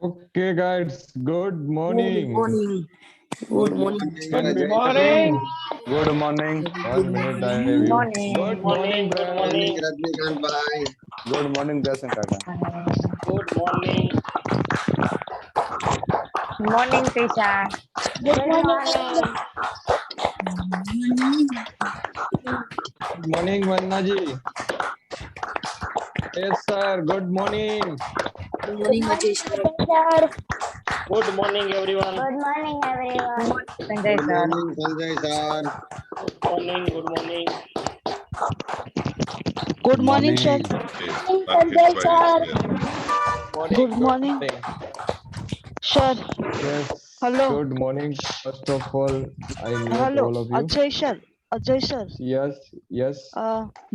Okay, guys. Good Good morning. morning. Good morning. Good morning. morning. Good morning. Good 1 minute, I morning. have you. Morning. Good morning, Good Brad. morning. Rajnikant bhai. Good morning, Jason Kaka. Good morning. Morning, Trisha. Good morning. Good morning, Vanna ji. Yes, sir. Good morning. Good morning, Ajay sir. Sir. Good morning, everyone. Good morning, everyone. Sanjay Good sir. morning, Sanjay sir. Good morning. Good morning. Good morning, sir. Sanjay sir. Morning. Good morning, sir. Yes. Hello. Good morning. First of all, I mute Hello, all of you. Ajay sir. Ajay sir. Yes. Yes.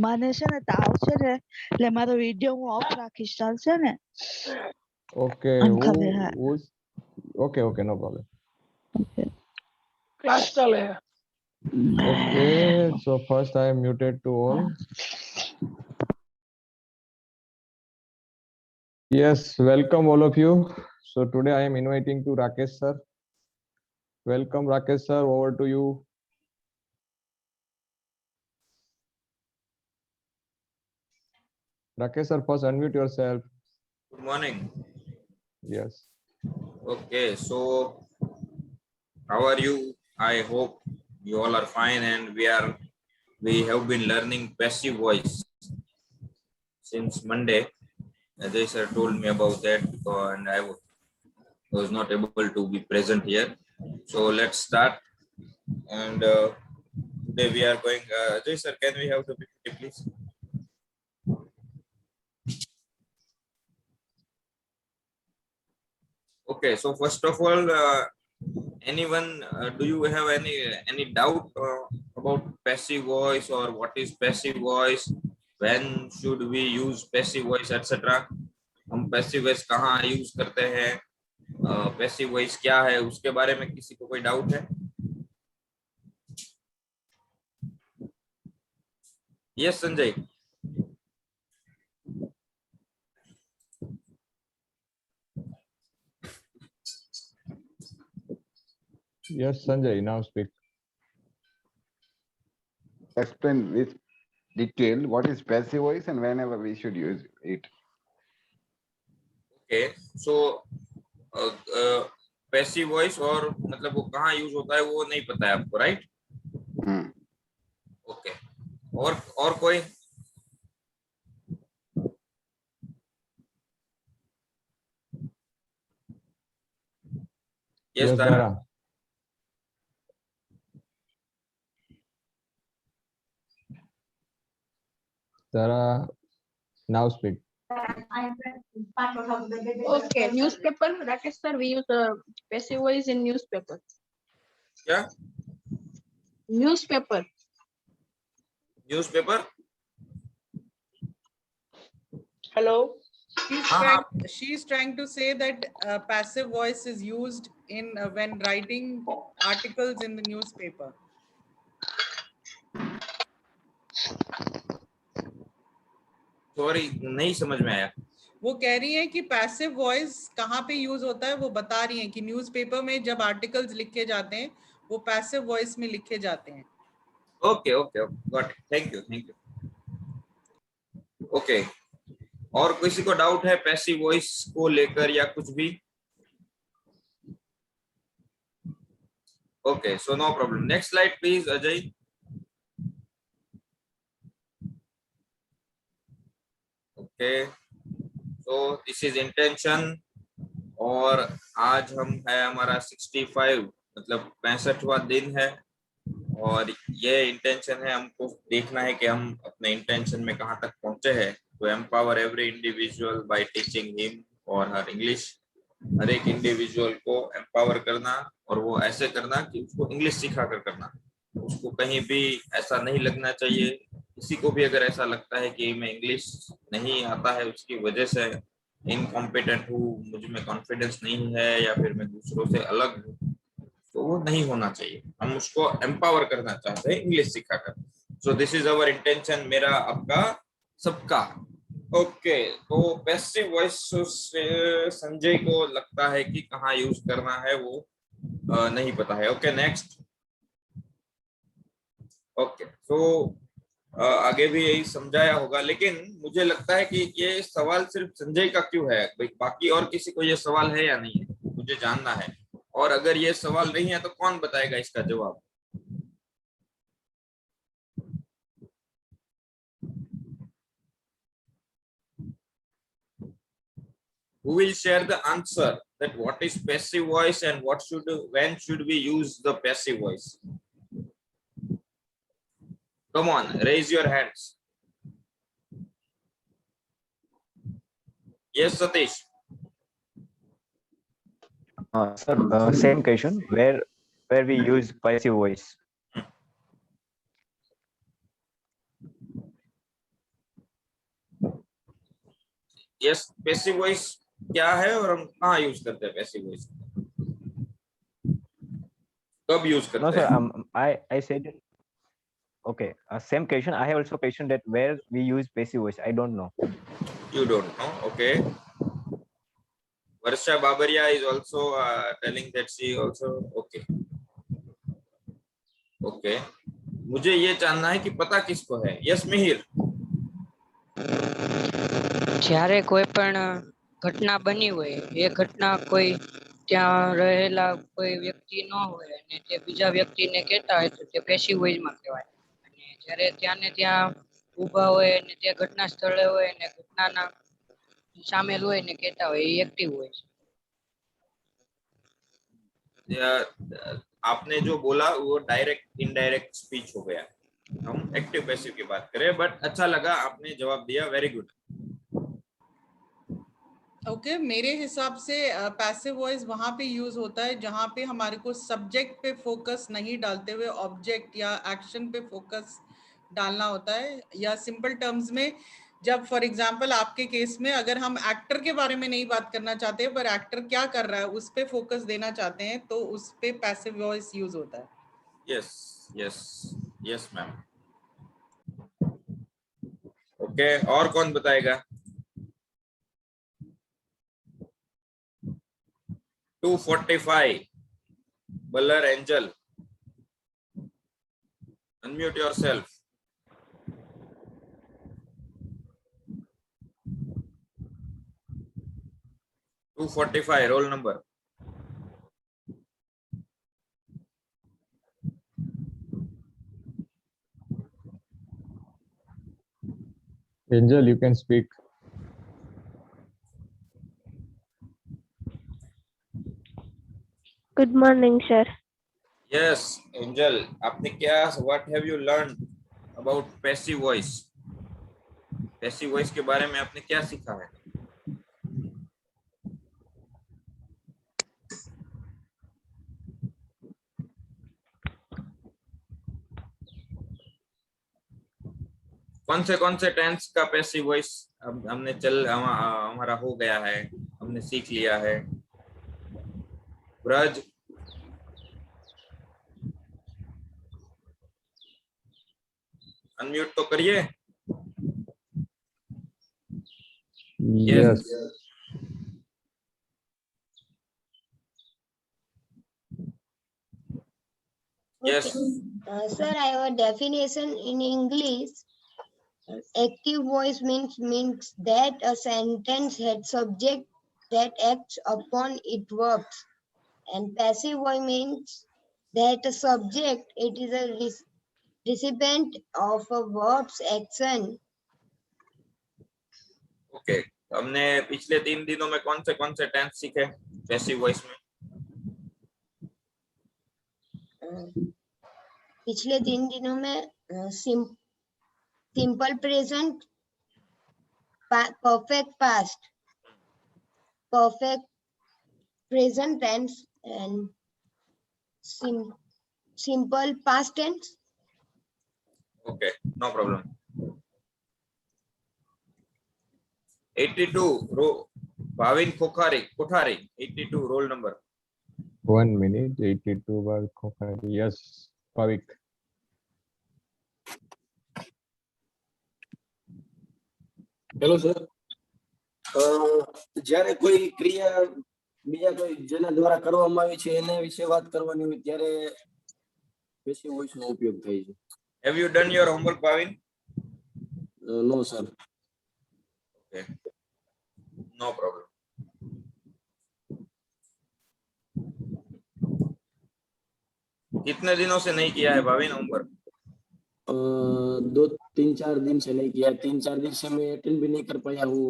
મને છે ને તાવ છે ને એટલે મારો video હું of રાખીશ ચાલશે ને? Okay. અંકલે, હા. Who's? Okay. Okay. No problem. Class चले है. Okay. So first, I am muted to all. Yes, welcome all of you. So today I am inviting to Rakesh sir. Welcome Rakesh sir, over to you. Rakesh sir, first unmute yourself. Good morning. Yes. Okay, so how are you? I hope you all are fine, and we have been learning passive voice since Monday. Ajay sir told me about that, and I was not able to be present here. So let's start. And today we are going. Ajay sir, can we have the PPT, please? Okay, so first of all, anyone, do you have any doubt about passive voice, or what is passive voice, when should we use passive voice, etc. हम passive voice कहाँ use करते हैं, passive voice क्या है, उसके बारे में किसी को कोई डाउट है? Yes Sanjay. Yes, Sanjay, now speak. Explain with detail what is passive voice and whenever we should use it. Okay, so passive voice और मतलब वो कहाँ यूज होता है वो नहीं पता है आपको, राइट? ओके, और कोई? Yes, Dara. Dara, now speak. Okay, newspaper, Rakesh sir, we use passive voice in newspaper. क्या? Newspaper. Newspaper? Hello. She's trying to say that passive voice is used in when writing articles in the newspaper. Sorry, नहीं समझ में आया. वो कह रही है कि पैसिव वॉइस कहाँ पे यूज होता है, वो बता रही है कि न्यूज़पेपर में जब आर्टिकल्स लिखे जाते हैं वो पैसिव वॉइस में लिखे जाते हैं. Okay okay okay, got it. Thank you. Okay, और किसी को डाउट है पैसिव वॉइस को लेकर या कुछ भी? Okay, so no problem. Next slide please Ajay. Okay, so this is intention, और आज हम है हमारा 65 मतलब 65वां दिन है, और ये इंटेंशन है, हमको देखना है कि हम अपने इंटेंशन में कहाँ तक पहुंचे हैं. To empower every individual by teaching him or her English. हर एक इंडिविजुअल को एम्पावर करना, और वो ऐसे करना कि उसको इंग्लिश सिखा कर करना. उसको कहीं भी ऐसा नहीं लगना चाहिए. किसी को भी अगर ऐसा लगता है कि मैं इंग्लिश नहीं आता है, उसकी वजह से इनकॉम्पिटेंट हूँ, मुझ में कॉन्फिडेंस नहीं है, या फिर मैं दूसरों से अलग हूँ, तो वो नहीं होना चाहिए. हम उसको एम्पावर करना चाहते हैं इंग्लिश सिखाकर. So this is our intention, मेरा, आपका, सबका. ओके, तो पैसिव वॉइस से संजय को लगता है कि कहाँ यूज करना है वो नहीं पता है। Okay, next. ओके, तो आगे भी यही समझाया होगा, लेकिन मुझे लगता है कि ये सवाल सिर्फ संजय का क्यों है, भाई बाकी और किसी को ये सवाल है या नहीं है, मुझे जानना है। और अगर ये सवाल नहीं है तो कौन बताएगा इसका जवाब? Who will share the answer that what is passive voice and when should we use the passive voice? Come on, raise your hands. Yes, Satish. Sir, same question. Where we use passive voice? Yes, passive voice क्या है और हम कहाँ use करते हैं passive voice? कब use करते No, sir. हैं? I said. Okay. Same question. I have also question that where we use passive voice. I don't know. You don't know. Okay. Varsha Babaria is also telling that she also okay. Okay. मुझे ये जानना है कि पता किसको है? Yes, Mihir. જ્યારે કોઈ પણ ઘટના બની હોય એ ઘટના કોઈ ત્યાં રહેલા કોઈ વ્યક્તિ ન હોય અને તે બીજા વ્યક્તિને કહેતા હોય તો તે પેસિવ વોઇસમાં કહેવાય. અને જ્યારે ત્યાં ને ત્યાં ઊભા હોય અને તે ઘટના સ્થળે હોય અને ઘટનાના સામેલ હોય ને કહેતા હોય એ એક્ટિવ વોઇસ. आपने जो बोला वो डायरेक्ट इनडायरेक्ट स्पीच हो गया। हम एक्टिव पैसिव की बात करें, बट अच्छा लगा आपने जवाब दिया, वेरी गुड। ओके, मेरे हिसाब से पैसिव वॉइस वहां पे यूज होता है जहां पे हमारे को सब्जेक्ट पे फोकस नहीं डालते हुए ऑब्जेक्ट या एक्शन पे फोकस डालना होता है, या सिंपल टर्म्स में जब फॉर एग्जांपल आपके केस में अगर हम एक्टर के बारे में नहीं बात करना चाहते पर एक्टर क्या कर रहा है उस पे फोकस देना चाहते हैं तो उस पे पैसिव वॉइस यूज होता है। Yes yes yes ma'am. Okay, और कौन बताएगा? 245 Balar Angel, unmute yourself. Two 45 roll number. Angel, you can speak. Good morning, sir. Yes, Angel, आपने क्या, what have you learned about passive voice? Passive voice के बारे में आपने क्या सीखा है? कौन से टेंस का पैसिव वॉइस हमने हमारा हो गया है, हमने सीख लिया है? ब्रज, अनम्यूट तो करिए। Yes. Yes. Sir, I have a definition in English. Active voice means that a sentence has subject that acts upon its verbs, and passive voice means that a subject it is a recipient of a verb's action. Okay, हमने पिछले 3 दिनों में कौन से tense सीखे passive voice में? पिछले 3 दिनों में simple present, perfect past, perfect present tense and simple past tense. Okay, no problem. 82 Bhavin Kothari 82 roll number. 1 minute. 82 by Kothari. Yes, Pavik. Hello sir, જ્યારે કોઈ ક્રિયા બીજા કોઈ જેના દ્વારા કરવામાં આવી છે એના વિશે વાત કરવાની હોય ત્યારે પેસિવ વોઇસ નો ઉપયોગ થાય છે. Have you done your homework, Bhavin? No sir. Okay, no problem. कितने दिनों से नहीं किया है भाविन होमवर्क? 2-3-4 दिन से नहीं किया. 3-4 दिन से मैं अटेंड भी नहीं कर पाया हूँ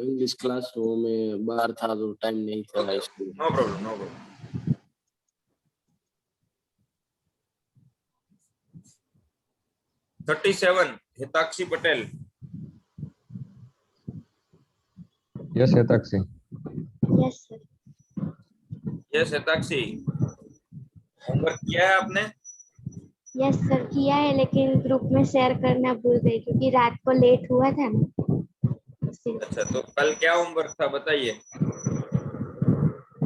इंग्लिश क्लास. तो मैं बाहर था तो टाइम नहीं था school. No problem, no problem. Hitakshi Patel. Yes, Hitakshi. Yes sir. Yes Hitakshi, homework किया है आपने? यस सर किया है, लेकिन ग्रुप में शेयर करना भूल गई क्योंकि रात को लेट हुआ था ना. अच्छा, तो कल क्या होमवर्क था बताइए.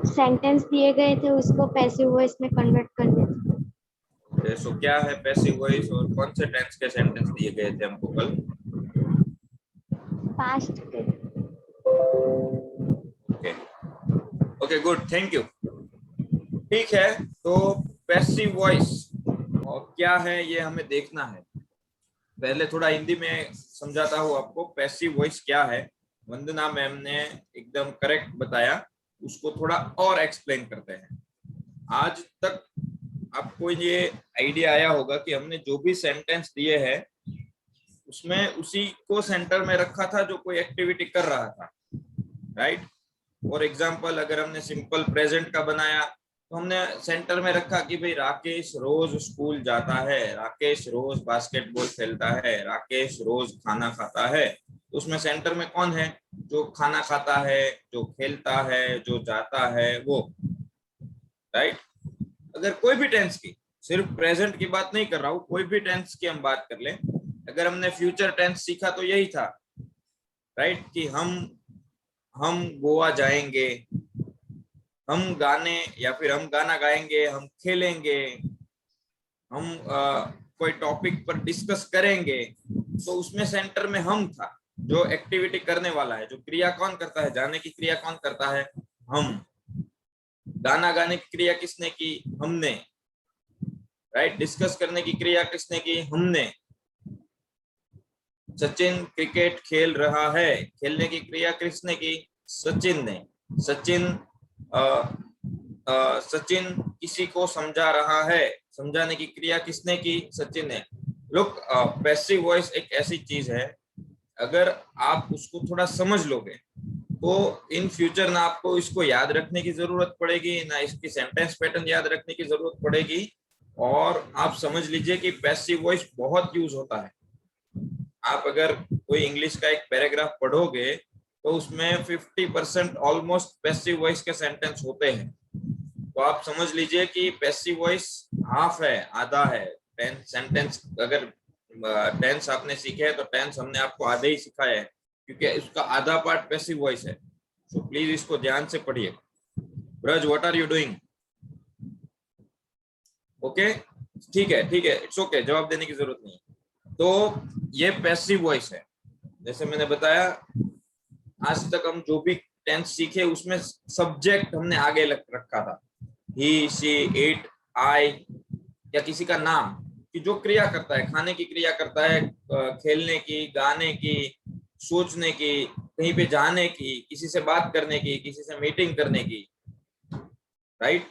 सेंटेंस दिए गए थे, उसको पैसिव वॉइस में कन्वर्ट करने थे. सो क्या है पैसिव वॉइस और कौन से टेंस के सेंटेंस दिए गए थे हमको कल? पास्ट के. Okay okay, good, thank you. ठीक है, तो पैसिव वॉइस और क्या है ये हमें देखना है. पहले थोड़ा हिंदी में समझाता हूँ आपको पैसिव वॉइस क्या है. वंदना मैम ने एकदम करेक्ट बताया, उसको थोड़ा और एक्सप्लेन करते हैं. आज तक आपको ये आइडिया आया होगा कि हमने जो भी सेंटेंस दिए हैं उसमें उसी को सेंटर में रखा था जो कोई एक्टिविटी कर रहा था, राइट. फॉर एग्जाम्पल, अगर हमने सिंपल प्रेजेंट का बनाया तो हमने सेंटर में रखा कि भाई राकेश रोज स्कूल जाता है, राकेश रोज बास्केटबॉल खेलता है, राकेश रोज खाना खाता है. तो उसमें सेंटर में कौन है? जो खाना खाता है, जो खेलता है, जो जाता है, वो, राइट. अगर कोई भी टेंस की, सिर्फ प्रेजेंट की बात नहीं कर रहा हूँ, कोई भी टेंस की हम बात कर लें. अगर हमने फ्यूचर टेंस सीखा तो यही था, राइट, कि हम गोवा जाएंगे, हम गाने या फिर हम गाना गाएंगे, हम खेलेंगे, हम कोई टॉपिक पर डिस्कस करेंगे. तो उसमें सेंटर में हम था, जो एक्टिविटी करने वाला है. जो क्रिया कौन करता है? जाने की क्रिया कौन करता है? हम. गाना गाने की क्रिया किसने की? हमने, राइट. डिस्कस करने की क्रिया किसने की? हमने. सचिन क्रिकेट खेल रहा है, खेलने की क्रिया किसने की? सचिन ने. सचिन किसी को समझा रहा है, समझाने की क्रिया किसने की? सचिन ने. लुक, पैसिव वॉइस एक ऐसी चीज है, अगर आप उसको थोड़ा समझ लोगे तो इन फ्यूचर ना आपको इसको याद रखने की जरूरत पड़ेगी, ना इसकी सेंटेंस पैटर्न याद रखने की जरूरत पड़ेगी. और आप समझ लीजिए कि पैसिव वॉइस बहुत यूज होता है. आप अगर कोई इंग्लिश का एक पैराग्राफ पढ़ोगे तो उसमें 50% ऑलमोस्ट पैसिव वॉइस के सेंटेंस होते हैं. तो आप समझ लीजिए कि पैसिव वॉइस हाफ है, आधा है. सेंटेंस अगर टेंस आपने सीखे है तो टेंस हमने आपको आधे ही सिखाया है, क्योंकि इसका आधा पार्ट पैसिव वॉइस है. तो प्लीज इसको ध्यान से पढ़िए. Braj, what are you doing? Okay, ठीक है, इट्स ओके, जवाब देने की जरूरत नहीं. तो ये पैसिव वॉइस है. जैसे मैंने बताया, आज तक हम जो भी टेंस सीखे उसमें सब्जेक्ट हमने आगे रखा था. ही, शी, इट, आई, या किसी का नाम, कि जो क्रिया करता है, खाने की क्रिया करता है, खेलने की, गाने की, सोचने की, कहीं पे जाने की, किसी से बात करने की, किसी से मीटिंग करने की, राइट.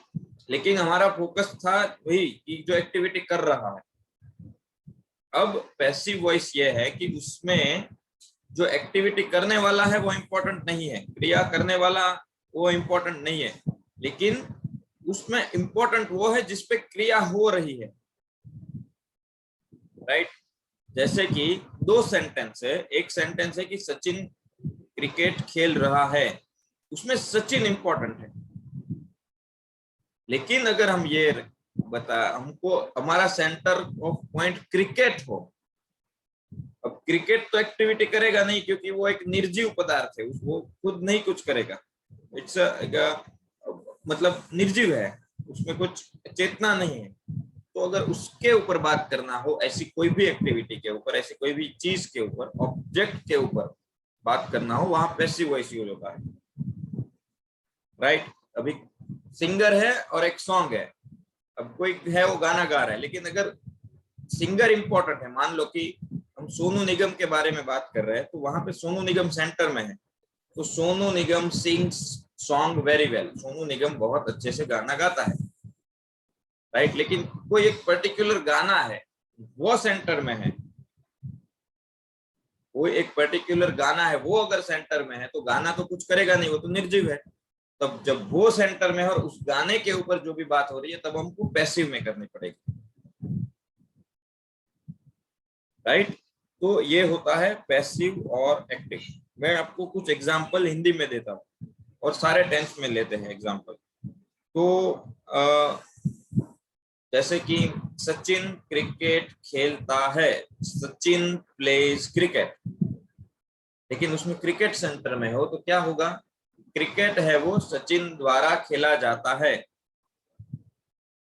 लेकिन हमारा फोकस था वही कि जो एक्टिविटी कर रहा है. अब पैसिव वॉइस ये है कि उसमें जो एक्टिविटी करने वाला है वो इम्पोर्टेंट नहीं है, क्रिया करने वाला वो इम्पोर्टेंट नहीं है, लेकिन उसमें इम्पोर्टेंट वो है जिसपे क्रिया हो रही है, राइट. जैसे कि दो सेंटेंस है. एक सेंटेंस है कि सचिन क्रिकेट खेल रहा है, उसमें सचिन इंपॉर्टेंट है. लेकिन अगर हम ये हमको हमारा सेंटर ऑफ पॉइंट क्रिकेट हो, अब क्रिकेट तो एक्टिविटी करेगा नहीं, क्योंकि वो एक निर्जीव पदार्थ है, वो खुद नहीं कुछ करेगा. इट्स मतलब निर्जीव है, उसमें कुछ चेतना नहीं है. तो अगर उसके ऊपर बात करना हो, ऐसी कोई भी एक्टिविटी के ऊपर, ऐसी कोई भी चीज के ऊपर, ऑब्जेक्ट के ऊपर बात करना हो, वहां पैसिव वॉइस यूज होता है, राइट। अभी सिंगर है और एक सॉन्ग है, अब कोई है वो गाना गा रहा है, लेकिन अगर सिंगर इंपॉर्टेंट है, मान लो कि हम सोनू निगम के बारे में बात कर रहे हैं, तो वहां पे सोनू निगम सेंटर में है, तो Sonu Nigam sings song very well, Sonu Nigam बहुत अच्छे से गाना गाता है, राइट। लेकिन कोई एक पर्टिकुलर गाना है वो सेंटर में है, कोई एक पर्टिकुलर गाना है वो अगर सेंटर में है, तो गाना तो कुछ करेगा नहीं, वो तो निर्जीव है। तब जब वो सेंटर में है और उस गाने के ऊपर जो भी बात हो रही है, तब हमको पैसिव में करनी पड़ेगी, राइट। तो ये होता है पैसिव और एक्टिव। मैं आपको कुछ एग्जांपल हिंदी में देता हूँ और सारे टेंस में लेते हैं एग्जांपल। तो जैसे कि सचिन क्रिकेट खेलता है, सचिन प्लेज क्रिकेट, लेकिन उसमें क्रिकेट सेंटर में हो तो क्या होगा, क्रिकेट है वो सचिन द्वारा खेला जाता है,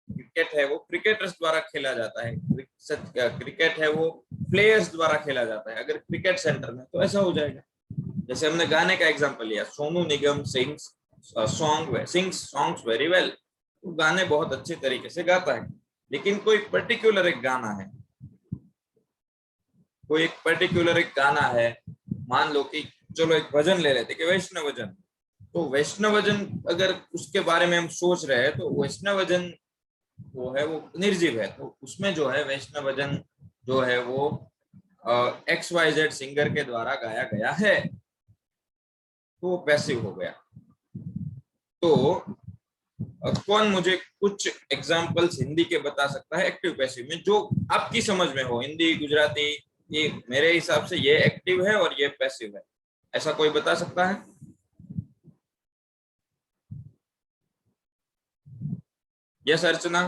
क्रिकेट है वो क्रिकेटर्स द्वारा खेला जाता है, क्रिकेट है वो प्लेयर्स द्वारा खेला जाता है, अगर क्रिकेट सेंटर में तो ऐसा हो जाएगा। जैसे हमने गाने का एग्जांपल लिया, Sonu Nigam sings songs very well, तो गाने बहुत अच्छे तरीके से गाता है। लेकिन कोई पर्टिकुलर एक गाना है, कोई एक पर्टिकुलर एक गाना है, मान लो कि चलो एक भजन ले लेते कि वैष्णव भजन, तो वैष्णव भजन अगर उसके बारे में हम सोच रहे हैं, तो वैष्णव भजन वो है वो निर्जीव है, तो उसमें जो है वैष्णव भजन जो है वो XYZ सिंगर के द्वारा गाया गया है, तो वो पैसिव हो गया। तो कौन मुझे कुछ एग्जांपल्स हिंदी के बता सकता है एक्टिव पैसिव में, जो आपकी समझ में हो, हिंदी गुजराती, ये मेरे हिसाब से ये एक्टिव है और ये पैसिव है, ऐसा कोई बता सकता है? यस अर्चना।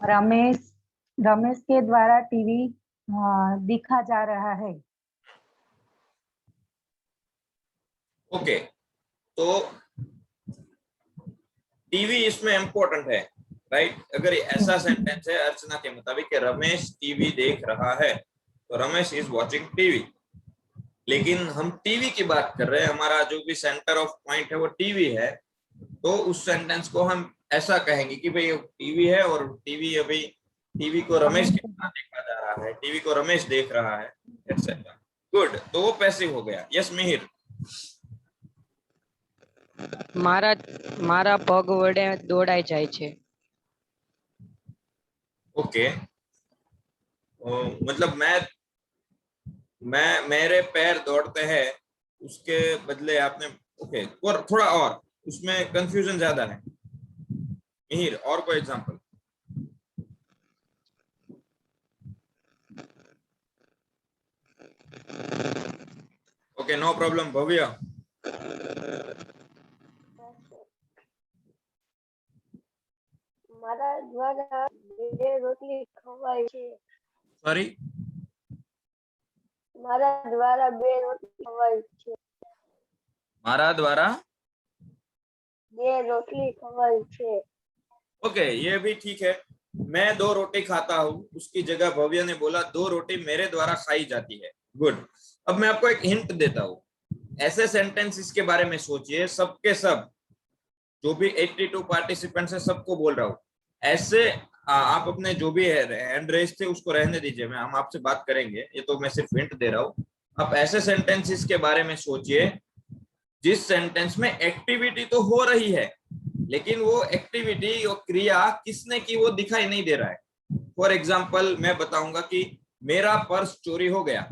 रमेश के द्वारा टीवी दिखा जा रहा है। ओके, तो टीवी इसमें इंपॉर्टेंट है, राइट। अगर ऐसा सेंटेंस है अर्चना के मुताबिक कि रमेश टीवी देख रहा है, तो रमेश इज वॉचिंग टीवी। लेकिन हम टीवी की बात कर रहे हैं, हमारा जो भी सेंटर ऑफ पॉइंट है वो टीवी है, तो उस सेंटेंस को हम ऐसा कहेंगे कि भाई टीवी है और टीवी अभी टीवी को रमेश के साथ देखा जा रहा है, टीवी को रमेश देख रहा है, एटसेट्रा। गुड, तो वो पैसिव हो गया। यस मिहिर। મારા પગ વડે દોડાઈ જાય છે। ओके, मतलब मैं मेरे पैर दौड़ते हैं, उसके बदले आपने ओके और थोड़ा और उसमें कंफ्यूजन ज्यादा है। मिहिर, और कोई example? Okay, no problem. Bhavya. મારા દ્વારા બે રોટલી ખવાય છે। सॉरी, મારા દ્વારા બે રોટલી ખવાય છે। मारा द्वारा બે રોટલી ખવાય છે। ओके, ये भी ठीक है। मैं 2 रोटी खाता हूँ, उसकी जगह भव्य ने बोला 2 रोटी मेरे द्वारा खाई जाती है। गुड। अब मैं आपको एक हिंट देता हूँ, ऐसे सेंटेंस इसके बारे में सोचिए, सबके सब जो भी 82 पार्टिसिपेंट्स है सबको बोल रहा हूँ, ऐसे आप अपने जो भी हैंड रेस थे उसको रहने दीजिए, मैं हम आपसे बात करेंगे, ये तो मैं सिर्फ हिंट दे रहा हूँ। आप ऐसे सेंटेंसेस के बारे में सोचिए जिस सेंटेंस में एक्टिविटी तो हो रही है, लेकिन वो एक्टिविटी और क्रिया किसने की वो दिखाई नहीं दे रहा है। फॉर एग्जाम्पल मैं बताऊंगा कि मेरा पर्स चोरी हो गया,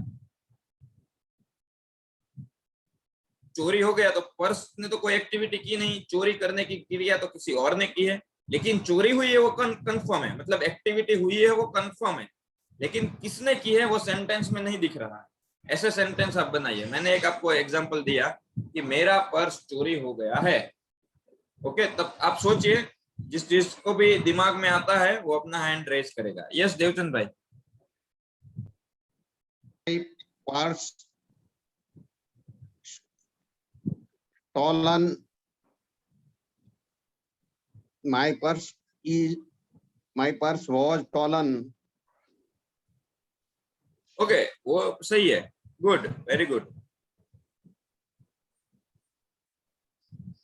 चोरी हो गया तो पर्स ने तो कोई एक्टिविटी की नहीं, चोरी करने की क्रिया तो किसी और ने की है, लेकिन चोरी हुई है वो कंफर्म है, मतलब एक्टिविटी हुई है वो कंफर्म है, लेकिन किसने की है वो सेंटेंस में नहीं दिख रहा है। ऐसे सेंटेंस आप बनाइए। मैंने एक आपको एग्जांपल दिया कि मेरा पर्स चोरी हो गया है, ओके, तब आप सोचिए, जिसको भी दिमाग में आता है वो अपना हैंड रेस करेगा। यस देवचंद भाई। Purse stolen, my purse is My purse was stolen. Okay, वो सही है, गुड, वेरी गुड।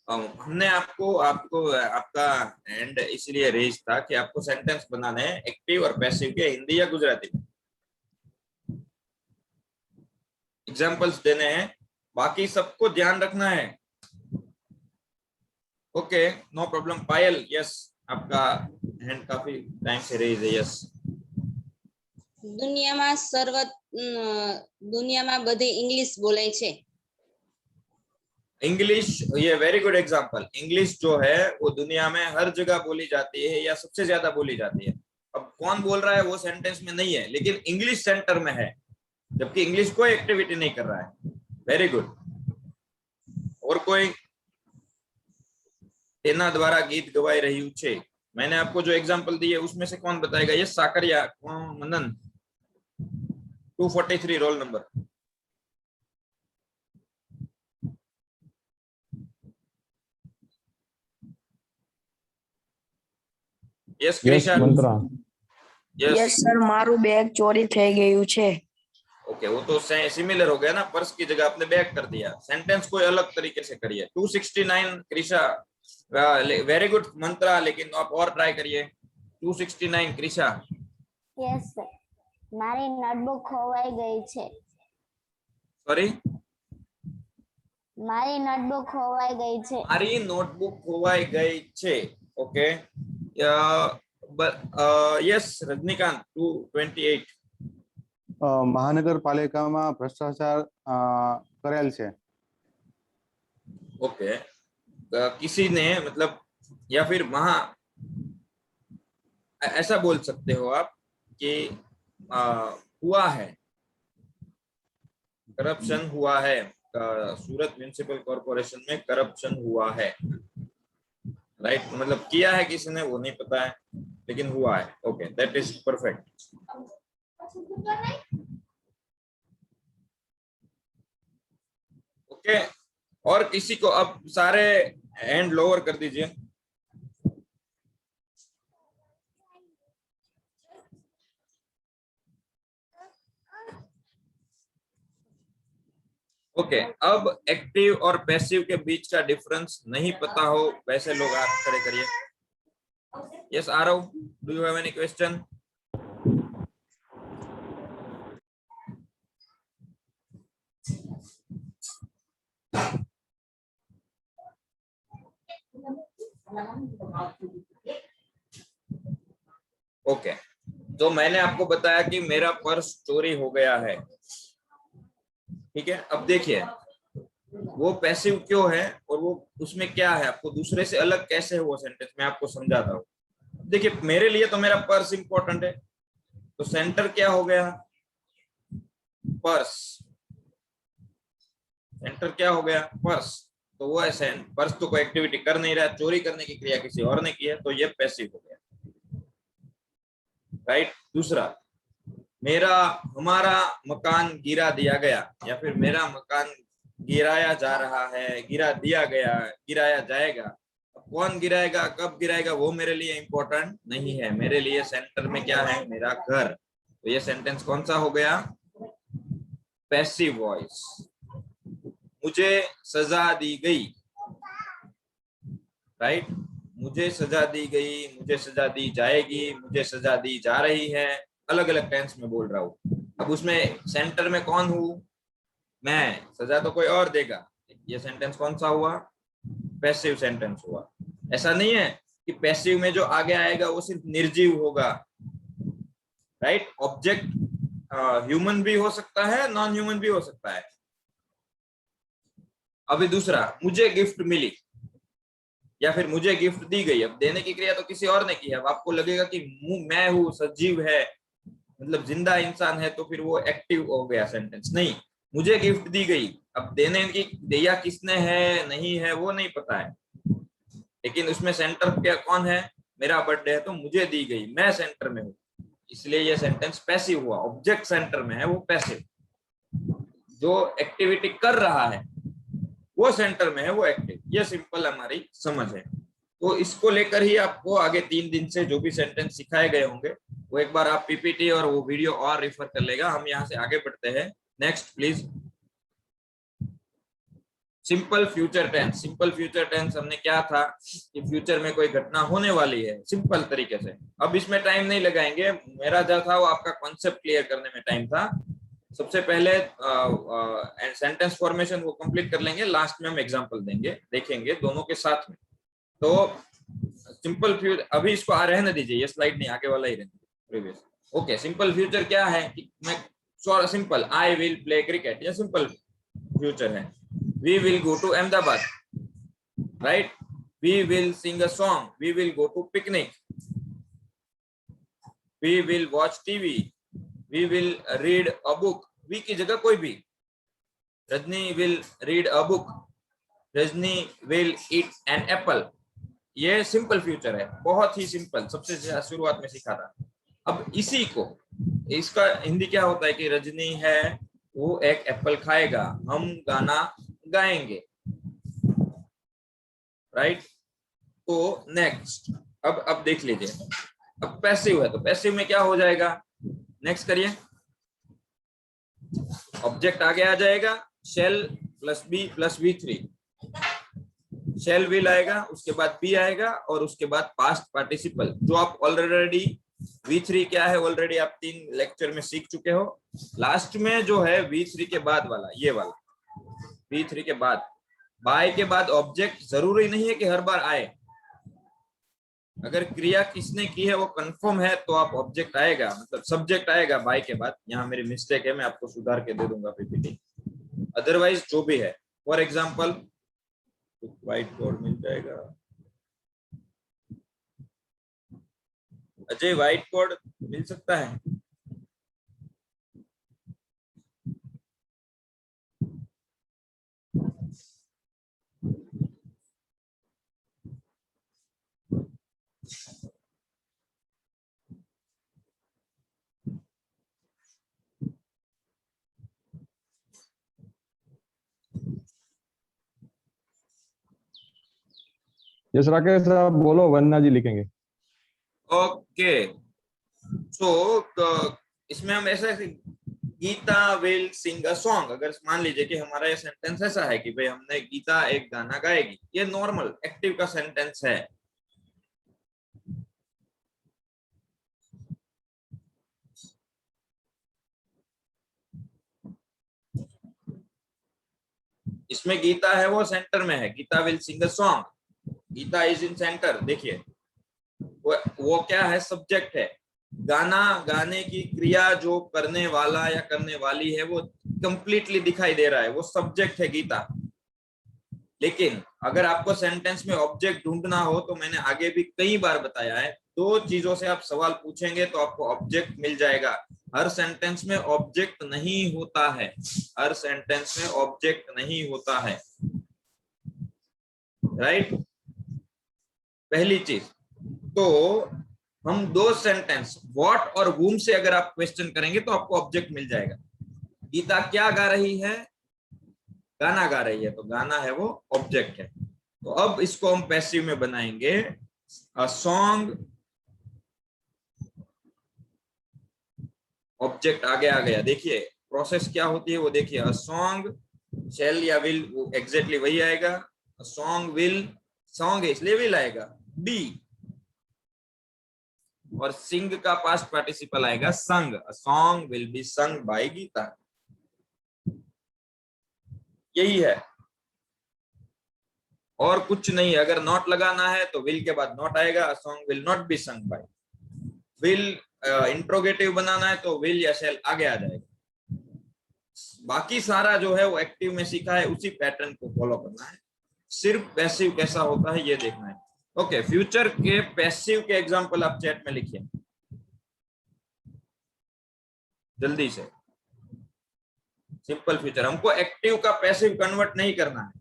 हमने आपको आपका एंड इसलिए रेज था कि आपको सेंटेंस बनाने हैं एक्टिव और पैसिव के हिंदी या गुजराती में, एग्जांपल्स देने हैं, बाकी सबको ध्यान रखना है। Okay, no problem. Payal, yes, आपका हैंड काफी टाइम से रेज है, यस। દુનિયામાં બધે ઇંગ્લિશ બોલાય છે। इंग्लिश, ये वेरी गुड एग्जांपल। इंग्लिश जो है वो दुनिया में हर जगह बोली जाती है या सबसे ज्यादा बोली जाती है। अब कौन बोल रहा है वो सेंटेंस में नहीं है, लेकिन इंग्लिश सेंटर में है, जबकि इंग्लिश कोई एक्टिविटी नहीं कर रहा है। Very good. और कोई तेना द्वारा गीत गवाई रही छे, मैंने आपको जो एग्जांपल दी है उसमें से कौन बताएगा? ये साकरिया, मनन, 243 रोल नंबर। यस क्रिशा, મંત્રા। યસ સર, મારું બેગ ચોરી થઈ ગયું છે। ओके, वो तो सिमिलर हो गया ना, पर्स की जगह आपने बैग कर दिया। सेंटेंस कोई अलग तरीके से करिए। 269 क्रिशा, वेरी गुड मंत्रा, लेकिन आप और ट्राई करिए। 269 क्रिशा। यस सर, મારી નોટબુક ખોવાઈ ગઈ છે। सॉरी, મારી નોટબુક ખોવાઈ ગઈ છે। મારી નોટબુક ખોવાઈ ગઈ છે। Okay, yes Rajinikanth, 228। મહાનગરપાલિકામાં ભ્રષ્ટાચાર કરેલ છે। ओके, किसी ने, मतलब, या फिर ऐसा बोल सकते हो आप कि हुआ है, करप्शन हुआ है, सूरत म्युनिसिपल कॉर्पोरेशन में करप्शन हुआ है, राइट? मतलब किया है किसी ने, वो नहीं पता है, लेकिन हुआ है। Okay, that is perfect. Okay, और किसी को, अब सारे हैंड लोअर कर दीजिए। ओके, अब एक्टिव और पैसिव के बीच का डिफरेंस नहीं पता हो वैसे लोग हाथ खड़े करिए। Yes Aarav, do you have any question? Okay, तो मैंने आपको बताया कि मेरा पर्स चोरी हो गया है, ठीक है। अब देखिए वो पैसिव क्यों है और वो उसमें क्या है, आपको दूसरे से अलग कैसे हुआ सेंटेंस में आपको समझाता हूँ। देखिए, मेरे लिए तो मेरा पर्स इंपॉर्टेंट है, तो सेंटर क्या हो गया? पर्स। सेंटर क्या हो गया? पर्स। तो वो है पर्स तो कोई एक्टिविटी कर नहीं रहा, चोरी करने की क्रिया किसी और ने की है, तो ये पैसिव हो गया, राइट। दूसरा, हमारा मकान गिरा दिया गया, या फिर मेरा मकान गिराया जा रहा है, गिरा दिया गया, गिराया जाएगा। अब कौन गिराएगा, कब गिराएगा, वो मेरे लिए इंपॉर्टेंट नहीं है। मेरे लिए सेंटर में क्या है? मेरा घर। तो ये सेंटेंस कौन सा हो गया? Passive voice. मुझे सजा दी गई, राइट। मुझे सजा दी गई, मुझे सजा दी जाएगी, मुझे सजा दी जा रही है, अलग अलग टेंस में बोल रहा हूँ। अब उसमें सेंटर में कौन हूँ? मैं। सजा तो कोई और देगा। ये सेंटेंस कौन सा हुआ? पैसिव सेंटेंस हुआ। ऐसा नहीं है कि पैसिव में जो आगे आएगा वो सिर्फ निर्जीव होगा, राइट। ऑब्जेक्ट ह्यूमन भी हो सकता है, नॉन ह्यूमन भी हो सकता है। अभी दूसरा, मुझे गिफ्ट मिली या फिर मुझे गिफ्ट दी गई। अब देने की क्रिया तो किसी और ने की है। अब आपको लगेगा कि मैं हूँ, सजीव है, मतलब जिंदा इंसान है, तो फिर वो एक्टिव हो गया सेंटेंस। नहीं, मुझे गिफ्ट दी गई, अब देने की दिया किसने है, नहीं है, वो नहीं पता है, लेकिन उसमें सेंटर क्या कौन है? मेरा बर्थडे है तो मुझे दी गई, मैं सेंटर में हूँ, इसलिए ये सेंटेंस पैसिव हुआ। ऑब्जेक्ट सेंटर में है, वो पैसिव। जो एक्टिविटी कर रहा है वो सेंटर में है, वो एक्टिव। ये सिंपल हमारी समझ है। तो इसको लेकर ही आपको आगे 3 दिन से जो भी सेंटेंस सिखाए गए होंगे वो एक बार आप पीपीटी और वो वीडियो और रेफर कर लेगा। हम यहाँ से आगे बढ़ते हैं। Next please. Simple future tense. Simple future tense हमने क्या था कि फ्यूचर में कोई घटना होने वाली है सिंपल तरीके से। अब इसमें टाइम नहीं लगाएंगे, मेरा जो था वो आपका कॉन्सेप्ट क्लियर करने में टाइम था। सबसे पहले सेंटेंस फॉर्मेशन वो कंप्लीट कर लेंगे, लास्ट में हम एग्जांपल देंगे, देखेंगे दोनों के साथ में। तो सिंपल फ्यूचर अभी इसको रहने दीजिए, ये स्लाइड नहीं, आगे वाला ही रहने दीजिए प्रीवियस। ओके, सिंपल फ्यूचर क्या है कि मैं simple I will play cricket, ये सिंपल फ्यूचर है। We will go to Ahmedabad, right. We will sing a song, we will go to picnic, we will watch TV, we will read a book. We की जगह कोई भी। Rajni will read a book, Rajni will eat an apple. ये simple future है, बहुत ही simple, सबसे शुरुआत में सीखा था। अब इसी को, इसका हिंदी क्या होता है कि रजनी है वो एक एप्पल खाएगा, हम गाना गाएंगे, राइट। तो नेक्स्ट अब देख लीजिए, अब पैसिव है तो पैसिव में क्या हो जाएगा, नेक्स्ट करिए। ऑब्जेक्ट आगे आ जाएगा, shall plus B plus V3, shall will आएगा, उसके बाद बी आएगा और उसके बाद पास्ट पार्टिसिपल, जो आप ऑलरेडी V3 क्या है ऑलरेडी आप 3 लेक्चर में सीख चुके हो। लास्ट में जो है V3 के बाद वाला, ये वाला V3 के बाद, बाय के बाद ऑब्जेक्ट जरूरी नहीं है कि हर बार आए। अगर क्रिया किसने की है वो कंफर्म है तो आप ऑब्जेक्ट आएगा, मतलब सब्जेक्ट आएगा बाय के बाद। यहाँ मेरी मिस्टेक है, मैं आपको सुधार के दे दूंगा पीपीटी। अदरवाइज जो भी है, फॉर एग्जांपल व्हाइट बोर्ड मिल जाएगा। अजय व्हाइट बोर्ड मिल सकता है? यस राकेश साहब बोलो, वन्ना जी लिखेंगे। ओके, सो इसमें हम ऐसा Geeta will sing a song, अगर मान लीजिए कि हमारा ये सेंटेंस ऐसा है कि भाई हमने गीता एक गाना गाएगी, ये नॉर्मल एक्टिव का सेंटेंस है। इसमें गीता है वो सेंटर में है, Geeta will sing a song, Geeta is in centre. देखिए वो क्या है, सब्जेक्ट है। गाना गाने की क्रिया जो करने वाला या करने वाली है वो कंप्लीटली दिखाई दे रहा है, वो सब्जेक्ट है गीता। लेकिन अगर आपको सेंटेंस में ऑब्जेक्ट ढूंढना हो तो मैंने आगे भी कई बार बताया है, 2 चीजों से आप सवाल पूछेंगे तो आपको ऑब्जेक्ट मिल जाएगा। हर सेंटेंस में ऑब्जेक्ट नहीं होता है, हर सेंटेंस में ऑब्जेक्ट नहीं होता है, राइट। पहली चीज तो हम 2 सेंटेंस व्हाट और whom से अगर आप क्वेश्चन करेंगे तो आपको ऑब्जेक्ट मिल जाएगा। गीता क्या गा रही है, गाना गा रही है, तो गाना है वो ऑब्जेक्ट है। तो अब इसको हम पैसिव में बनाएंगे, अ सॉन्ग, ऑब्जेक्ट आगे आ गया। देखिए प्रोसेस क्या होती है वो देखिए, अ सॉन्ग, शेल या विल वो एग्जैक्टली वही आएगा। अ सॉन्ग विल, सॉन्ग है इसलिए विल आएगा, बी, और सिंग का पास्ट पार्टिसिपल आएगा sung. A song will be sung by Geeta, यही है और कुछ नहीं। अगर नॉट लगाना है तो विल के बाद नॉट आएगा, a song will not be sung by. Will interrogative बनाना है तो विल या शेल आगे आ जाएगा। बाकी सारा जो है वो एक्टिव में सीखा है, उसी पैटर्न को फॉलो करना है। सिर्फ पैसिव कैसा होता है ये देखना है। ओके, फ्यूचर के पैसिव के एग्जांपल आप चैट में लिखिए जल्दी से। सिंपल फ्यूचर, हमको एक्टिव का पैसिव कन्वर्ट नहीं करना है,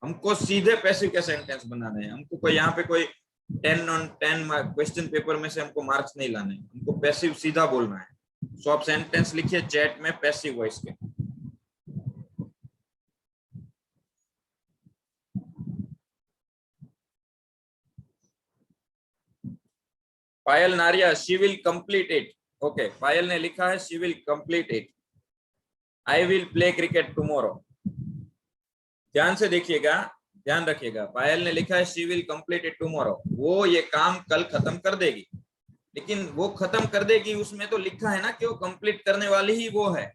हमको सीधे पैसिव के सेंटेंस बनाने हैं। हमको कोई यहाँ पे कोई 10 on 10 क्वेश्चन पेपर में से हमको मार्क्स नहीं लाने, हमको पैसिव सीधा बोलना है। सो आप सेंटेंस लिखिए चैट में पैसिव वॉइस के। Payal Naria, she will complete it. Okay, Payal ने लिखा है she will complete it. I will play cricket tomorrow. ध्यान से देखिएगा, ध्यान रखिएगा, पायल ने लिखा है she will complete it tomorrow. वो ये काम कल खत्म कर देगी, लेकिन वो खत्म कर देगी उसमें तो लिखा है ना कि वो कंप्लीट करने वाली ही वो है।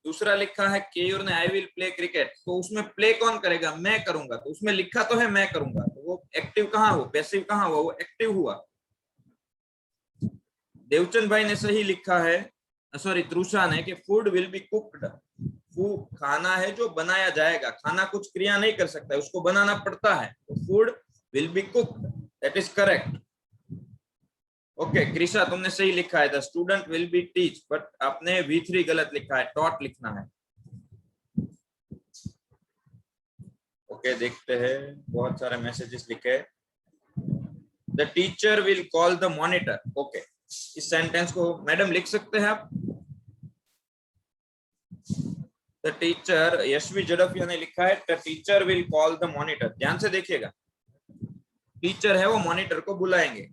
दूसरा लिखा है केयूर ने आई विल प्ले क्रिकेट, तो उसमें प्ले कौन करेगा? मैं करूंगा। तो उसमें लिखा तो है मैं करूंगा, तो वो एक्टिव कहाँ हुआ, पैसिव कहाँ हुआ? वो एक्टिव हुआ। देवचंद भाई ने सही लिखा है, सॉरी तृषा ने, कि फूड विल बी कुक्ड। खाना है जो बनाया जाएगा, खाना कुछ क्रिया नहीं कर सकता है, उसको बनाना पड़ता है, तो food will be cooked, that is correct. Okay Krisha तुमने सही लिखा है, the student will be teach, but आपने V3 गलत लिखा है, टॉट लिखना है। ओके देखते हैं, बहुत सारे मैसेजेस लिखे। The teacher will call the monitor. Okay, इस सेंटेंस को मैडम लिख सकते हैं आप? द टीचर, यशवी जड़फिया ने लिखा है the teacher will call the monitor. ध्यान से देखिएगा, टीचर है वो मॉनिटर को बुलाएंगे,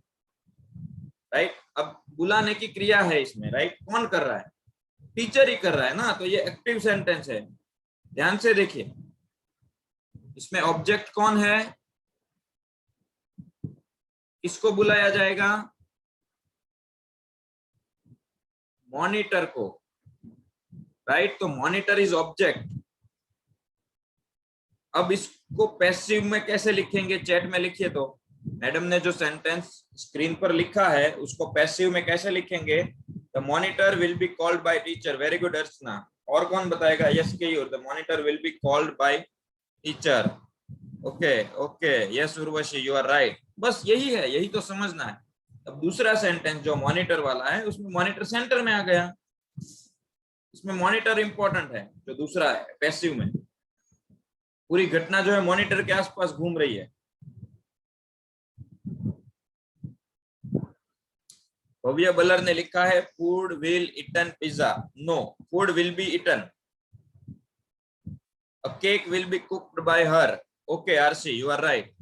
राइट। अब बुलाने की क्रिया है इसमें, राइट, कौन कर रहा है? टीचर ही कर रहा है ना, तो ये एक्टिव सेंटेंस है। ध्यान से देखिए, इसमें ऑब्जेक्ट कौन है, किसको बुलाया जाएगा? मॉनिटर को, राइट। तो मॉनिटर इज ऑब्जेक्ट। अब इसको पैसिव में कैसे लिखेंगे? चैट में लिखिए। तो मैडम ने जो सेंटेंस स्क्रीन पर लिखा है उसको पैसिव में कैसे लिखेंगे? The monitor will be called by teacher. Very good Archana. और कौन बताएगा? Yes Keyur, the monitor will be called by teacher. Okay okay, yes Urvashi, you are right. बस यही है, यही तो समझना है। अब दूसरा सेंटेंस जो मॉनिटर वाला है, उसमें मॉनिटर सेंटर में आ गया, इसमें मॉनिटर इंपॉर्टेंट है। जो दूसरा है पैसिव में, पूरी घटना जो है मॉनिटर के आसपास घूम रही है। भव्य बलर ने लिखा है food will eaten pizza. No, food will be eaten. A cake will be cooked by her. Okay Aarsi, you are right.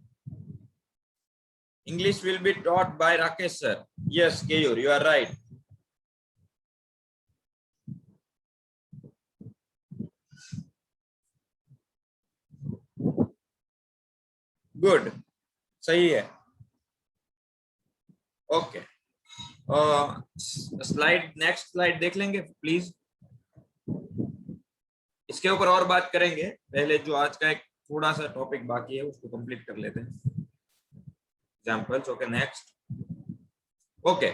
English will be taught by Rakesh sir. Yes Keyur, you are right. Good, सही है। Okay, slide, next slide देख लेंगे please. इसके ऊपर और बात करेंगे, पहले जो आज का एक थोड़ा सा टॉपिक बाकी है उसको कंप्लीट कर लेते हैं। Examples. Okay next. Okay,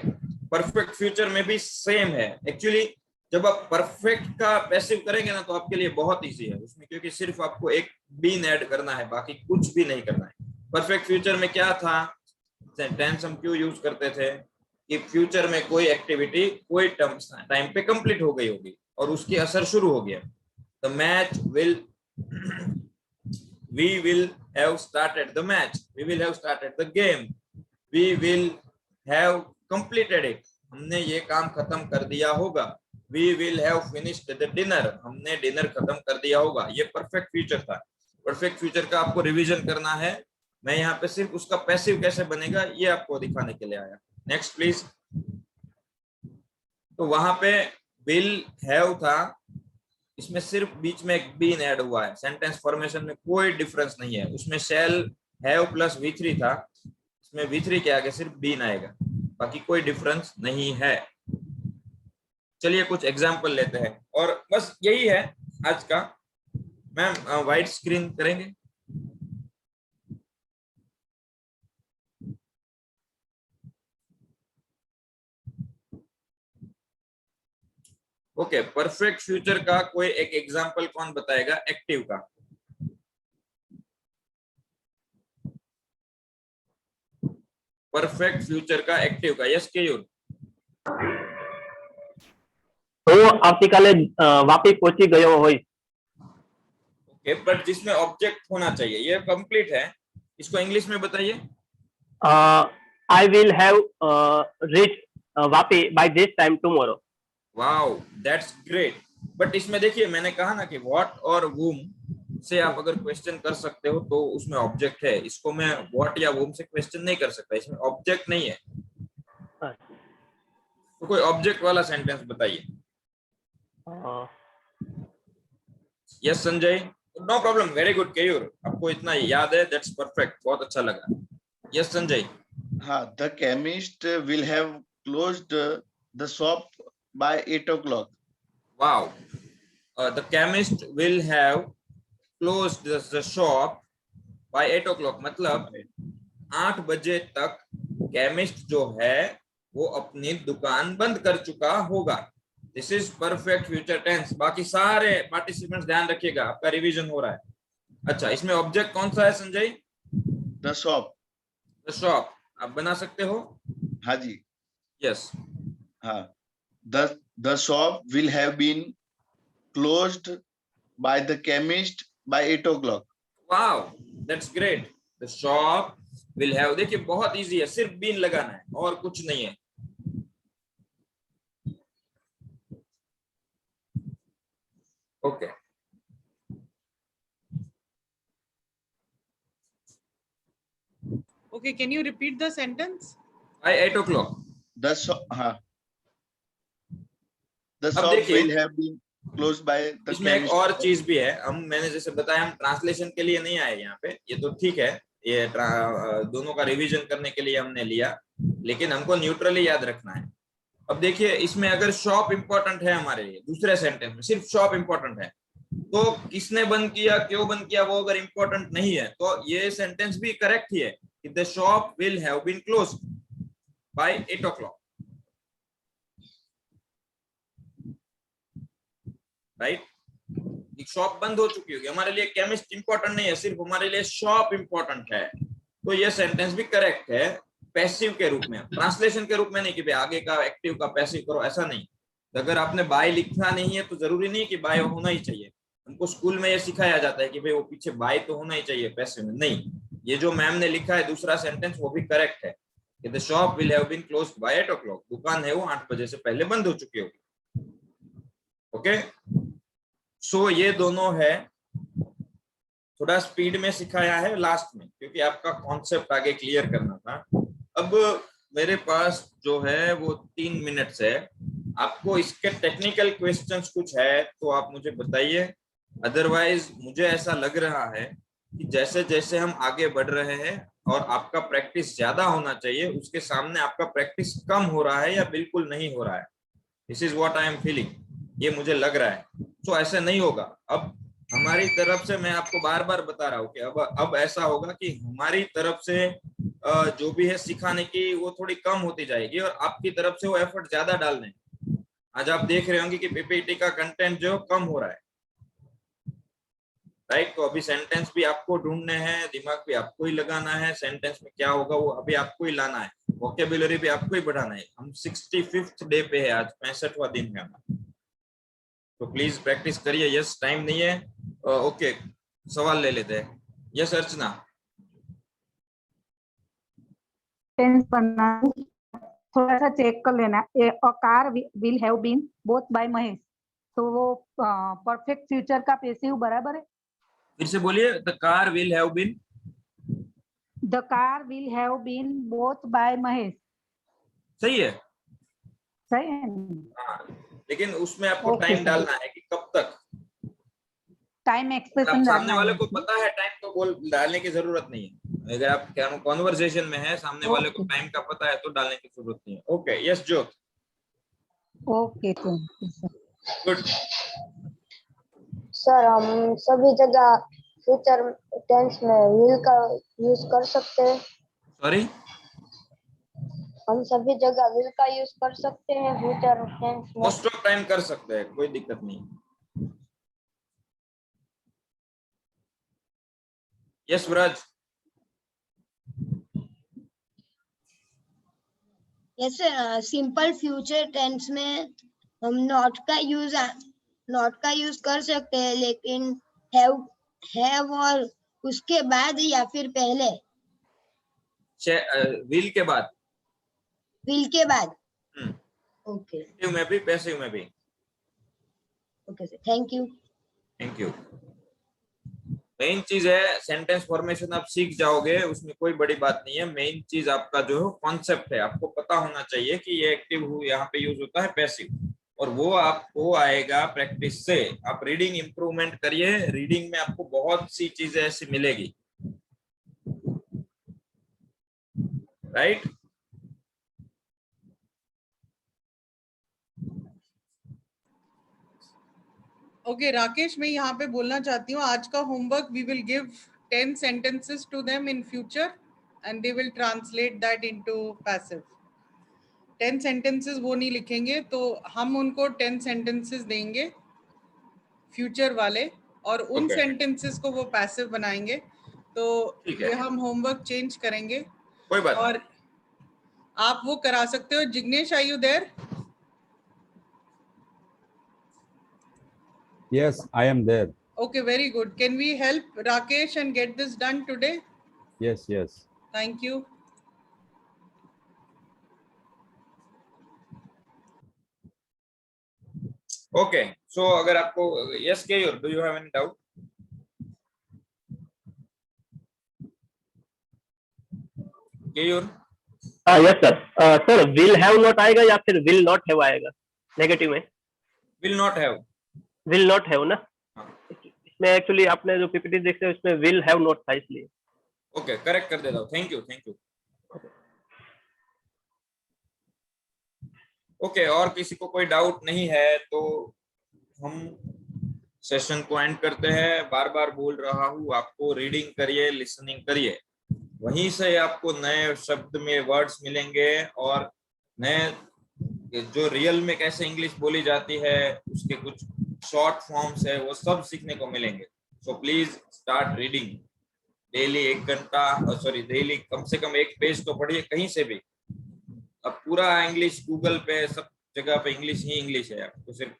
perfect future में भी सेम है एक्चुअली। जब आप परफेक्ट का पैसिव करेंगे ना तो आपके लिए बहुत इजी है उसमें, क्योंकि सिर्फ आपको एक बीन ऐड करना है, बाकी कुछ भी नहीं करना है। परफेक्ट फ्यूचर में क्या था, सेंटेंस हम क्यों यूज करते थे कि फ्यूचर में कोई एक्टिविटी कोई टाइम पे कंप्लीट हो गई होगी और उसकी असर शुरू हो गया। The match will, we will have started the match, we will have started the game, we will have completed it, हमने ये काम खत्म कर दिया होगा। we will have finished the dinner, हमने डिनर खत्म कर दिया होगा। ये परफेक्ट फ्यूचर था। परफेक्ट फ्यूचर का आपको रिवीजन करना है। मैं यहाँ पे सिर्फ उसका पैसिव कैसे बनेगा ये आपको दिखाने के लिए आया। Next please. तो वहां पे will have था, इसमें सिर्फ बीच में एक बीन ऐड हुआ है। सेंटेंस फॉर्मेशन में कोई डिफरेंस नहीं है। उसमें शैल हैव प्लस V3 था, इसमें V3 के आगे सिर्फ बीन आएगा, बाकी कोई डिफरेंस नहीं है। चलिए कुछ एग्जांपल लेते हैं और बस यही है आज का। मैम वाइड स्क्रीन करेंगे। ओके, परफेक्ट फ्यूचर का कोई एक एग्जांपल कौन बताएगा एक्टिव का? परफेक्ट फ्यूचर का एक्टिव का, यस केयूर। तो આવતીકાલે વાપી પહોંચી ગયો હોય। ओके, बट जिसमें ऑब्जेक्ट होना चाहिए, ये कंप्लीट है। इसको इंग्लिश में बताइए। I will have reach Vapi by this time tomorrow. Wow, that's great. But इसमें देखिए मैंने कहा ना कि व्हाट और whom, से आप अगर क्वेश्चन कर सकते हो तो उसमें ऑब्जेक्ट है। इसको मैं व्हाट या वोम से क्वेश्चन नहीं कर सकता, इसमें ऑब्जेक्ट नहीं है। तो कोई ऑब्जेक्ट वाला सेंटेंस बताइए। Yes Sanjay, no problem, very good Keyur, आपको इतना याद है, दैट्स परफेक्ट, बहुत अच्छा लगा। यस संजय। हाँ, the chemist will have closed the shop by 8 o'clock. Wow. The chemist will have closed the shop by 8 o'clock. मतलब 8 बजे तक केमिस्ट जो है वो अपनी दुकान बंद कर चुका होगा। This is perfect future tense. बाकी सारे पार्टिसिपेंट्स ध्यान रखिएगा, आपका रिवीजन हो रहा है। अच्छा, इसमें ऑब्जेक्ट कौन सा है Sanjay? The shop. The shop आप बना सकते हो? हाँ जी। यस। हाँ, the shop will have been closed by the chemist by 8 o'clock. Wow, that's great. The shop will have, देखिए बहुत इजी है, सिर्फ बीन लगाना है और कुछ नहीं है। Okay. Okay, can you repeat the sentence? By 8 o'clock. The shop, हाँ, the अब shop देखिए, will have been closed by the इसमें एक chemist. और चीज भी है। मैंने जैसे बताया, हम ट्रांसलेशन के लिए नहीं आए यहाँ पे, ये तो ठीक है, ये दोनों का रिवीजन करने के लिए हमने लिया, लेकिन हमको न्यूट्रली याद रखना है। अब देखिए, इसमें अगर शॉप इंपॉर्टेंट है हमारे लिए, दूसरे सेंटेंस में सिर्फ शॉप इंपॉर्टेंट है, तो किसने बंद किया, क्यों बंद किया, वो अगर इंपॉर्टेंट नहीं है तो ये सेंटेंस भी करेक्ट ही है कि the shop will have been closed by 8 o'clock, right? Shop बंद हो चुकी होगी। हमारे लिए केमिस्ट इंपॉर्टेंट नहीं है, सिर्फ हमारे लिए शॉप इंपॉर्टेंट है, तो ये सेंटेंस भी करेक्ट है पैसिव के रूप में, ट्रांसलेशन के रूप में नहीं कि भाई आगे का एक्टिव का पैसिव करो, ऐसा नहीं। अगर आपने बाय लिखना नहीं है तो जरूरी नहीं कि बाय होना ही चाहिए। हमको स्कूल में ये सिखाया जाता है कि भाई वो पीछे बाय तो होना ही चाहिए पैसिव में, नहीं। ये जो मैम ने लिखा है दूसरा सेंटेंस, वो भी करेक्ट है कि the shop will have been closed by 8 o'clock, दुकान है वो 8 बजे से पहले बंद हो चुकी होगी। ओके, सो ये दोनों है, थोड़ा स्पीड में सिखाया है लास्ट में, क्योंकि आपका कॉन्सेप्ट आगे क्लियर करना था। अब मेरे पास जो है वो 3 मिनट्स है, आपको इसके टेक्निकल क्वेश्चंस कुछ है तो आप मुझे बताइए, अदरवाइज मुझे ऐसा लग रहा है कि जैसे जैसे हम आगे बढ़ रहे हैं और आपका प्रैक्टिस ज्यादा होना चाहिए, उसके सामने आपका प्रैक्टिस कम हो रहा है या बिल्कुल नहीं हो रहा है। This is what I am feeling, ये मुझे लग रहा है। तो ऐसे नहीं होगा। अब हमारी तरफ से मैं आपको बार बार बता रहा हूँ कि अब ऐसा होगा कि हमारी तरफ से जो भी है सिखाने की वो थोड़ी कम होती जाएगी और आपकी तरफ से वो एफर्ट ज्यादा डालने। आज आप देख रहे होंगे कि पीपीटी का कंटेंट जो कम हो रहा है, राइट? तो अभी सेंटेंस भी आपको ढूंढने हैं, दिमाग भी आपको ही लगाना है, सेंटेंस में क्या होगा वो अभी आपको ही लाना है, वोकेबुलरी भी आपको ही बढ़ाना है। हम 65th डे पे है, आज 65वां दिन है हमारा, तो प्लीज प्रैक्टिस करिए। यस, टाइम नहीं है। ओके, सवाल ले लेते हैं। यस अर्चना। टेंस बनना थोड़ा सा चेक कर लेना। A car will have been bought by Mahesh, तो वो परफेक्ट फ्यूचर का पैसिव बराबर है। फिर से बोलिए, the car will have been, the car will have been bought by Mahesh. सही है, सही है। हाँ, लेकिन उसमें आपको टाइम डालना है कि कब तक। टाइम एक्सप्रेशन सामने वाले को पता है टाइम, तो बोल डालने की जरूरत नहीं है। अगर आप कॉन्वर्सेशन में है, सामने वाले को टाइम का पता है तो डालने की जरूरत नहीं है। ओके, यस ज्योत। Okay, good. सर, हम सभी जगह फ्यूचर टेंस में विल का यूज कर सकते हैं? सॉरी, हम सभी जगह विल का यूज कर सकते हैं फ्यूचर टेंस में? मोस्ट ऑफ टाइम कर सकते हैं, कोई दिक्कत नहीं। Yes Viraj. Yes sir, simple future tense में हम नॉट का यूज कर सकते हैं, लेकिन हैव और उसके बाद या फिर पहले? विल के बाद। विल के बाद। ओके। एक्टिव में भी, पैसिव में भी। Okay sir, thank you. Thank you. Main चीज है सेंटेंस फॉर्मेशन आप सीख जाओगे, उसमें कोई बड़ी बात नहीं है। मेन चीज आपका जो है कॉन्सेप्ट है, आपको पता होना चाहिए कि ये एक्टिव हु यहाँ पे यूज होता है पैसिव, और वो आपको आएगा प्रैक्टिस से। आप रीडिंग इंप्रूवमेंट करिए, रीडिंग में आपको बहुत सी चीजें ऐसी मिलेगी, राइट। ओके राकेश, मैं यहाँ पे बोलना चाहती हूँ, आज का homework we will give 10 sentences to them in future and they will translate that into passive. 10 sentences वो नहीं लिखेंगे, तो हम उनको 10 sentences देंगे फ्यूचर वाले, और उन sentences को वो पैसिव बनाएंगे। तो ये हम होमवर्क चेंज करेंगे, कोई बात और आप वो करा सकते हो। Jignesh, are you there? Yes, I am there. Okay, very good. Can we help Rakesh and get this done today? Yes, yes. Thank you. Okay, so अगर आपको yes Keyur, do you have any doubt? Keyur? Yes sir. Sir, will have not आएगा या फिर will not have आएगा negative में? Will not have. Will not have ना? इसमें actually आपने जो पीपीटी देखते हैं उसमें will have not था, इसलिए। ओके, करेक्ट कर देता हूँ। Thank you, thank you. Okay, और किसी को कोई डाउट नहीं है तो हम सेशन को एंड करते हैं। बार बार बोल रहा हूँ आपको, रीडिंग करिए, लिसनिंग करिए, वहीं से आपको नए शब्द में वर्ड्स मिलेंगे, और नए जो रियल में कैसे इंग्लिश बोली जाती है उसके कुछ शॉर्ट फॉर्म्स है, वो सब सीखने को मिलेंगे। So please start reading daily 1 घंटा, सॉरी डेली कम से कम 1 पेज तो पढ़िए कहीं से भी। अब पूरा इंग्लिश गूगल पे सब जगह पे इंग्लिश ही इंग्लिश है, आपको सिर्फ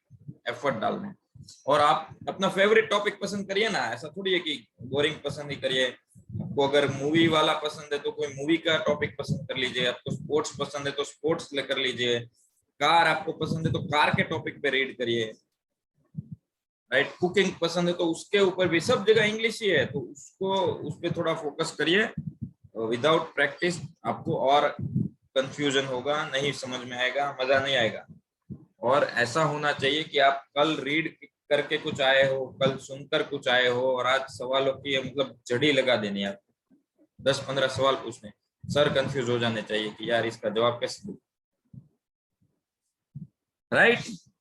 एफर्ट डालना है। और आप अपना फेवरेट टॉपिक पसंद करिए ना, ऐसा थोड़ी है कि बोरिंग पसंद ही करिए। आपको अगर मूवी वाला पसंद है तो कोई मूवी का टॉपिक पसंद कर लीजिए, आपको स्पोर्ट्स पसंद है तो स्पोर्ट्स लेकर लीजिए, कार आपको पसंद है तो कार के टॉपिक पे रीड करिए, राइट। कुकिंग पसंद है तो उसके ऊपर भी, सब जगह इंग्लिश ही है, तो उसको उस पर थोड़ा फोकस करिए। विदाउट प्रैक्टिस आपको और कंफ्यूजन होगा, नहीं समझ में आएगा, मजा नहीं आएगा। और ऐसा होना चाहिए कि आप कल रीड करके कुछ आए हो, कल सुनकर कुछ आए हो, और आज सवालों की मतलब जड़ी लगा देनी है। 10-15 सवाल पूछने, सर कंफ्यूज हो जाने चाहिए कि यार इसका जवाब कैसे दूं, राइट।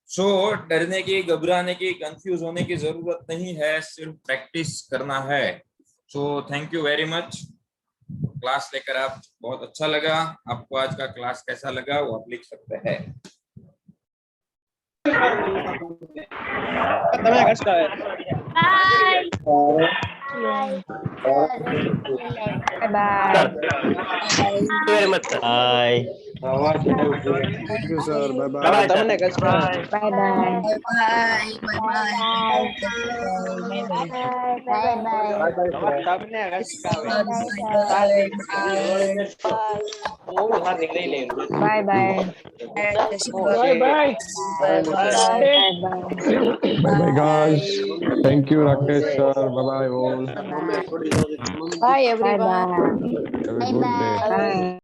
सो डरने की, घबराने की, कंफ्यूज होने की जरूरत नहीं है, सिर्फ प्रैक्टिस करना है। So thank you very much. Class लेकर आप बहुत अच्छा लगा। आपको आज का क्लास कैसा लगा वो आप लिख सकते हैं। Very much, sir. Bye. Thank you, sir. Bye bye. Bye bye. Bye bye guys. Thank you Rakesh sir. Bye bye all. Bye everyone. Have a good day.